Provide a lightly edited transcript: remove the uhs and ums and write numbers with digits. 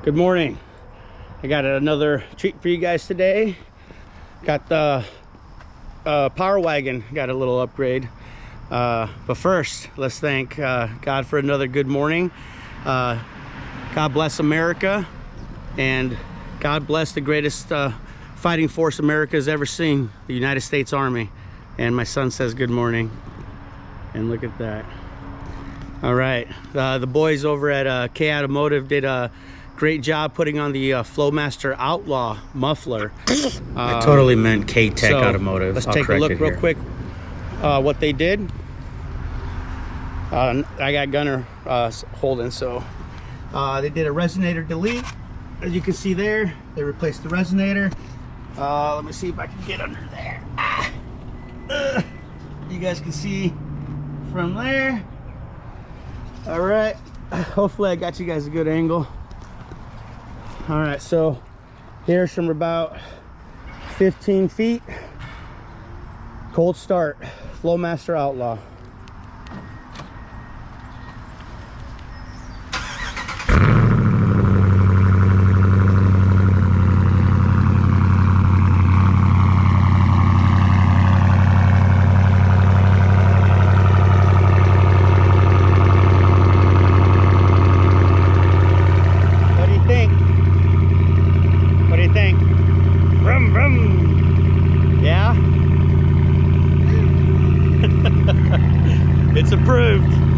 Good morning. I got another treat for you guys today. Got the Power Wagon, got a little upgrade. But first, let's thank God for another good morning. God bless America, and God bless the greatest fighting force America's ever seen, the United States Army. And my son says good morning. And look at that. All right, the boys over at K-TECH Automotive did a great job putting on the Flowmaster Outlaw Muffler. I totally meant K-TECH Automotive. Let's take a look real quick what they did. I got Gunner holding, so they did a resonator delete. As you can see there, they replaced the resonator. Let me see if I can get under there. You guys can see from there. All right, hopefully I got you guys a good angle. All right, so here's from about 15 feet. Cold start, Flowmaster Outlaw. It's approved.